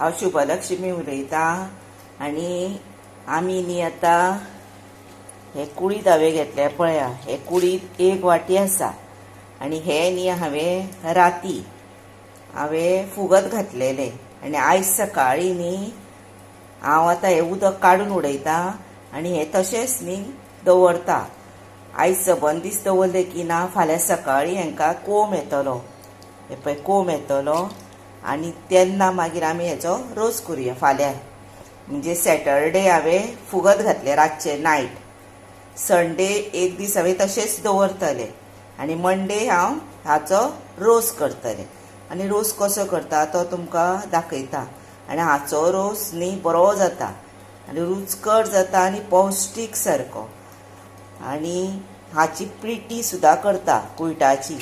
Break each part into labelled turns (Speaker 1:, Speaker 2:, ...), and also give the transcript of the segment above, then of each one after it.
Speaker 1: हांव शुभलक्ष्मी उलयतां आनी आमी न्ही आतां हे कुळीद हांवें घेतल्या पळया, हे कुळीद 1 वाटी आसा आनी हे न्ही हांवें राती फुगत घातलेले आनी आयज सकाळीं न्ही हांव आतां हे उदक काडून उडयतां आनी हे तशेंच न्ही दवरता। आयज सबंद दीस दवरले की ना फाल्यां सकाळीं हांकां कोंब येतलो, हे पळय कोंब येतलो आनी तेन्ना मागीर आमी हेचो रोस करुया फाल्यां। म्हणजे सॅटरडे हांवें फुगत घातले रातचे नायट, संडे एक दीस हांवें तशेंच दवरतले आनी मंडे हांव हाचो रोस करतलें। आनी रोस कसो करता तो तुमकां दाखयता। आनी हाचो रोस न्ही बरो जाता आनी रुचकर जाता आनी पौश्टीक सारको। आनी हाची प्रिटी सुद्दां करता कुयटाची।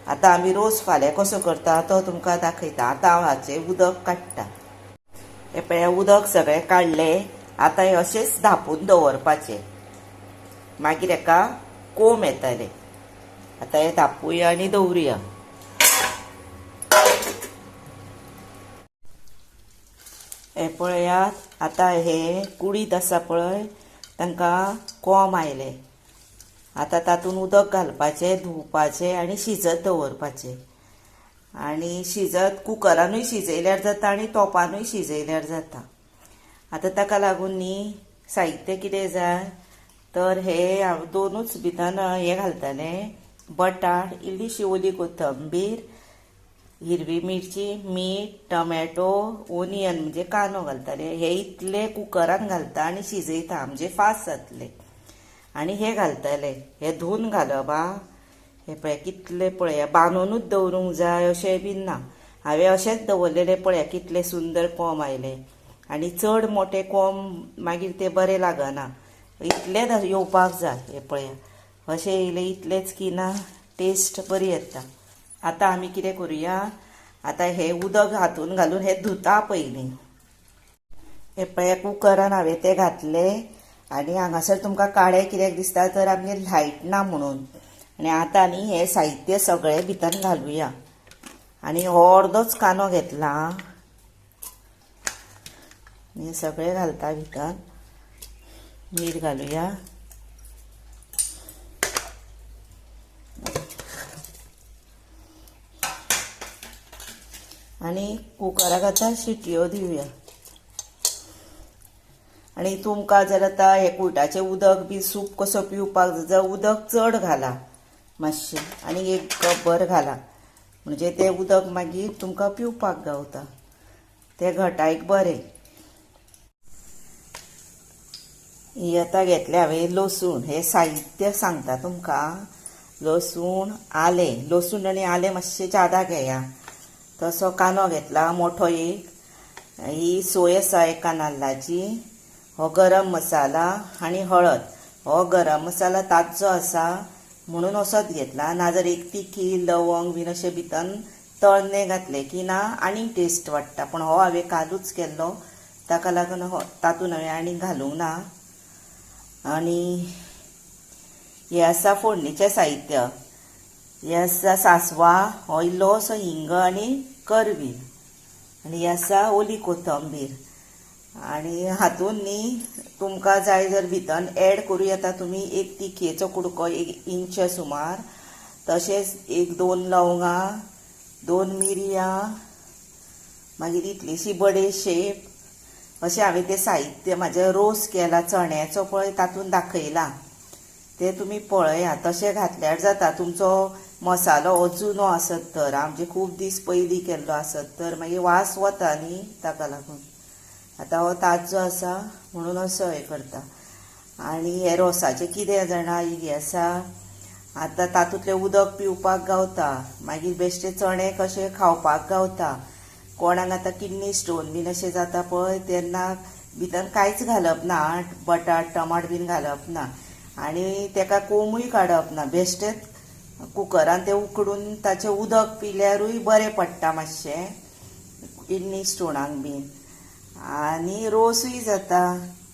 Speaker 1: आतां आमी रोस फाल्यां कसो करता तो तुमकां दाखयता। आतां हांव हाचें उदक काडटा। हे पळय उदक सगळें काडलें। आतां हे अशेंच धांपून दवरपाचें, मागीर हेका कोंब येतले। आतां हे धांपूया आनी दवरुया। हे पळयात आतां हे कुळीद आसा पळय तांकां कोंब आयले। आतां तातूंत उदक घालपाचें, धुवपाचें आनी शिजत दवरपाचें। आनी शिजत कुकरानूय शिजयल्यार जाता आनी तोपानूय शिजयल्यार जाता। आतां ताका लागून न्ही साहित्य कितें जाय तर हे हांव दोनूच भितर हे घालतलें, बटाट, इल्लीशी ओली कोथंबीर, हिरवी मिरची, मीठ, टमॅटो, ओनियन म्हणजे कांदो घालतलें। हे इतलें कुकरान घालता आनी शिजयता म्हणजे फास्ट जातलें। आनी हे घालतले, हे धुवन घालप आं। हे पळय कितले पळया बांदूनूच दवरूंक जाय अशें बीन ना, हांवें अशेंच दवरलेले पळया कितले सुंदर कोंब आयले। आनी चड मोठे कोंब मागीर ते बरें लागना, इतलेच येवपाक जाय। हे पळया अशें येयले इतलेच की ना टेस्ट बरी येता। आतां आमी कितें करुया, आतां हे उदक हातून घालून हे धुता पयलीं। हे पळया कुकरान हांवें ते घातले आनी हांगासर तुमकां काळें कित्याक दिसता तर आमगे लायट ना म्हणून। आनी आतां न्ही हे साहित्य सगळें भितर घालुया। आनी हो अर्दोच कांदो घेतला, हे सगळें घालता भितर। मीठ घालुया आनी कुकराक आतां शिटयो दिवया। आनी तुमकां जर आतां हे कुयटाचें उदक बी सूप कसो पिवपाक जाय जाल्यार उदक चड घाला मातशें आनी 1 कपभर घाला, म्हणजे तें उदक मागीर तुमकां पिवपाक गावता, तें घटायक बरें। ही आतां घेतलें हांवें लसूण, हे साहित्य सांगता तुमकां। लसूण, आलें, लसूण आनी आलें मातशें जादा घेया। तसो कांदो घेतला मोठो एक, ही सोय आसा एका नाल्लाची, हो गरम मसाला आनी हळद। हो गरम मसाला ताज्जो आसा म्हणून असोच घेतला, नाजाल्यार एक तिखी लवंग बीन अशें भितर तळणे घातले की ना आनीक टेस्ट वाडटा। पण हो हांवें कालूच केल्लो ताका लागून हो तातूंत हांवें आनीक घालूंक ना। आनी हें आसा फोडणीचें साहित्य, हें आसा सांसवां, हो इल्लोसो हिंग आनी करवील, आनी हें आसा ओली कोथंबीर। आनी हातूंत न्ही तुमकां जाय जर भितर एड करूं येता तुमी एक तिखेचो कुडको 1 इंच सुमार, तशेंच 1-2 लवंगां, 2 मिरयां, मागीर इतलीशी बडेशेप। अशें हांवें तें साहित्य म्हाजे रोस केला चण्याचो पळय तातूंत दाखयला, ते तुमी पळया। तशें घातल्यार जाता। तुमचो मसालो हो जुनो आसत तर, म्हणजे खूब दीस पयलीं केल्लो आसत तर मागीर वास वता न्ही, ताका लागून। आतां हो ताज्जो आसा म्हणून असो हें करता। आनी हे रोसाचें कितें जाणा हें आसा, आतां तातूंतलें उदक पिवपाक गावता, मागीर बेश्टे चणे कशे खावपाक गावता। कोणाक आतां किडनी स्टोन बीन अशें जाता पळय तेन्ना भितर कांयच घालप ना, बटाट टमाट बीन घालप ना आनी तेका कोंबूय काडप ना, बेश्टेच कुकरान तें उकडून ताचें उदक पिल्यारूय बरें पडटा मातशें किडनी स्टोनाक बीन। आनी रोसूय जाता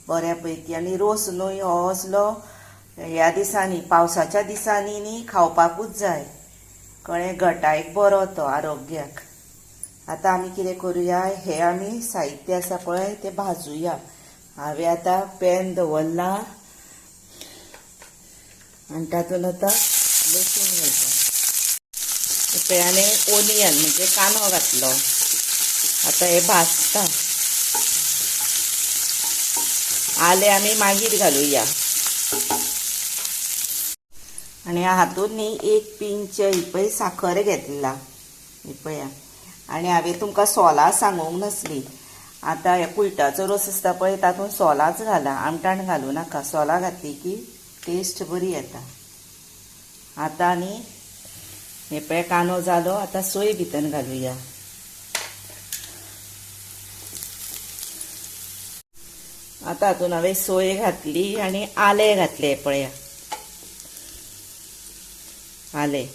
Speaker 1: बऱ्या पैकी। आनी रोस न्हय हो असलो ह्या दिसांनी पावसाच्या दिसांनी न्ही खावपाकूच जाय, कळ्ळें, घटायक बरो तो आरोग्याक। आता आमी कितें करूया, हे आमी साहित्य आसा पळय ते भाजूया. हांवें आतां पॅन दवरला आनी तातूंत आतां लसूण घालता. पॅनान ओनियन म्हणजे कांदो घातलो. आतां हे भाजता. आले आमी मागीर घालुया. आनी हातूंत न्ही एक पिंच ही पळय साखर घेतला, ही पळया. आनी हांवें तुमकां सोलां सांगूंक नासली. आतां हे कुयटाचो रोस आसता पळय तातूंत सोलांच घाला, आमटाण घालूं नाका. सोलां घातली की टेस्ट बरी येता. आतां न्ही हे पळय कांदो जालो. आतां सोय भितर घालुया. आतां हातूंत हांवें सोय घातली आनी आलें घातलें पळया. आलें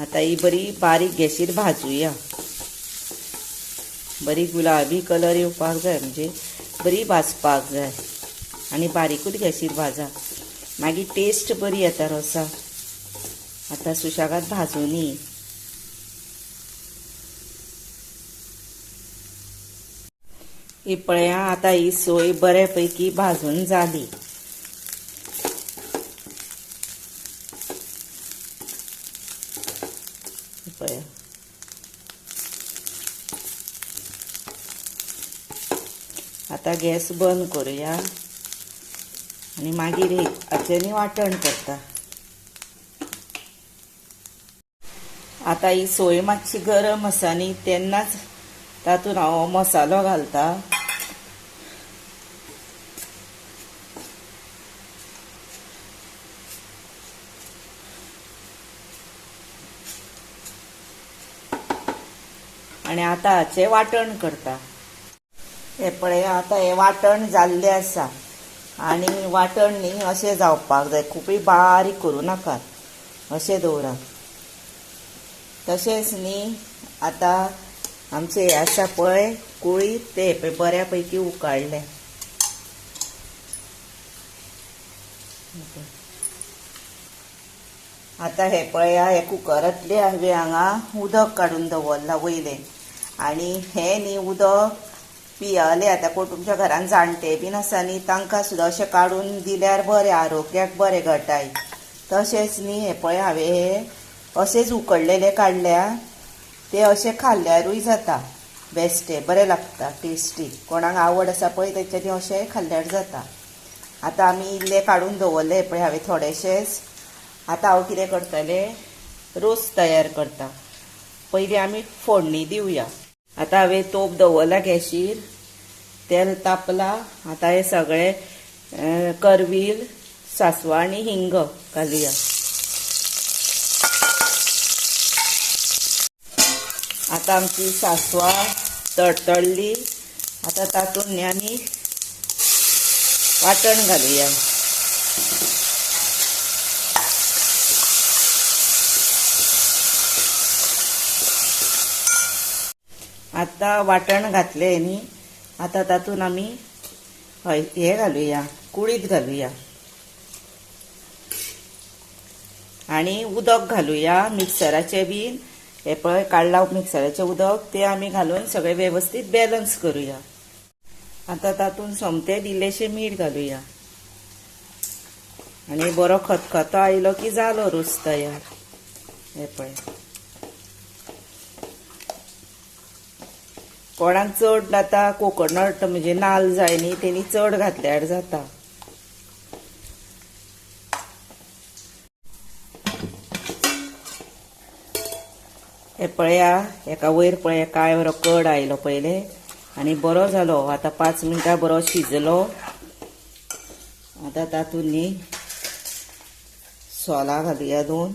Speaker 1: आतां ही बरी बारीक गॅसीर भाजूया. बरी गुलाबी कलर येवपाक जाय, म्हणजे बरी भाजपाक जाय. आनी बारीकूच गॅसीर भाजा, मागीर टेस्ट बरी येता रोसा. आतां सुशेगाद भाजूनी. ही पळया आतां ही सोय बरे पैकी भाजून जाली. पळया आतां गॅस बंद करूया आनी मागीर हाचेंनी वांटण करता. आतां ही सोय मातशी गरम आसा न्ही तेन्नाच तातूंत हांव मसालो घालता. आनी आतां हाचें वांटण करता. हे पळय आतां हे वांटण जाल्लें आसा. आनी वांटण न्ही अशें जावपाक जाय, खूबय बारीक करूं नाकात, अशें दवरात. तशेंच न्ही आतां आमचें हें आसा पळय कुळीद, तें पळय बऱ्या पैकी उकाळलें. आतां हे पळया हे कुकरांतलें हांवें हांगा उदक काडून दवरलां वयलें. आनी हें न्ही उदक पियालें. आतां कोण तुमच्या घरान जाणटे बीन आसा न्ही तांकां सुद्दां अशें काडून दिल्यार बरें, आरोग्याक बरें घटाय. तशेंच न्ही हे पळय हांवें हे अशेंच उकडलेले काडल्या. ते अशें खाल्ल्यारूय जाता, बेश्टे बरें लागता, टेस्टी. कोणाक आवड आसा पळय तेंच्यांनी अशें खाल्ल्यार जाता. आतां आमी इल्ले काडून दवरले पळय हांवें थोडेशेच. आतां हांव कितें करतलें, रोस तयार करता. पयलीं आमी फोडणी दिवया. आतां हांवें तोप दवरला गॅसीर, तेल तापलां. आतां हे सगळें करवील, सासवां आनी हिंग घालुया. आतां आमची सासवां तडतडली. आतां तातूंत न्ही आमी वांटण घालुया. आतां वांटण घातलें न्ही, आतां तातूंत आमी हे घालुया, कुळीद घालुया. आनी उदक घालुया मिक्सराचें बीन. हे पळय काडलां मिक्सराचें उदक, तें आमी घालून सगळें वेवस्थीत बॅलन्स करुया. आतां तातूंत सोमतें इल्लेशें मीठ घालुया. आनी बरो खतखतो आयलो की जालो रोस तयार. हे पळय कोणाक चड जाता कोकोनट म्हणजे नाल्ल जाय न्ही, तेणी चड घातल्यार जाता. हे पळया हेका वयर पळय काय बरो कड आयलो पयले आनी बरो जालो. आतां 5 मिनटां बरो शिजलो. आतां तातूंत न्ही सोलां घालुया 2.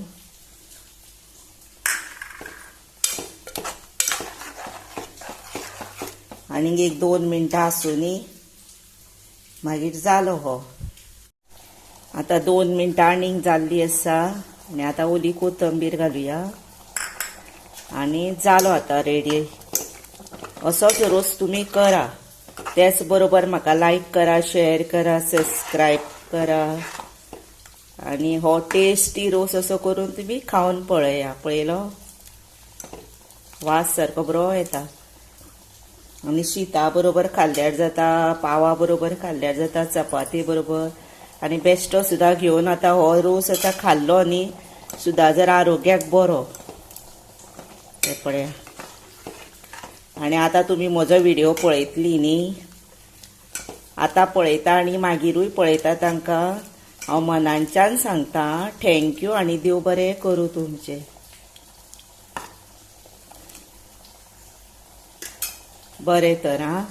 Speaker 1: आनीक एक 2 मिनटां आसुनी मागीर जालो हो. आतां 2 मिनटां आनीक जाल्ली आसा आनी आतां ओली कोथंबीर घालुया. आनी जालो आतां रेडी. असोच रोस तुमी करा. त्याच बरोबर म्हाका लायक करा, शेअर करा, सबस्क्रायब करा. आनी हो टेस्टी रोस असो करून तुमी खावन पळया. पळयलो. वास सारको बरो येता आनी शीता बरोबर खाल्ल्यार जाता, पावा बरोबर खाल्ल्यार जाता, चपाती बरोबर आनी बेश्टो सुद्दां घेवन आतां हो रोस आतां खाल्लो न्ही सुद्दां जर आरोग्याक बरो ते पळया. आनी आतां तुमी म्हजो व्हिडिओ पळयतली न्ही, आतां पळयता आनी मागिरूय पळयता तांकां हांव मनांच्यान सांगता थँक्यू आनी देव बरें करूं तुमचें. बरें तर आं.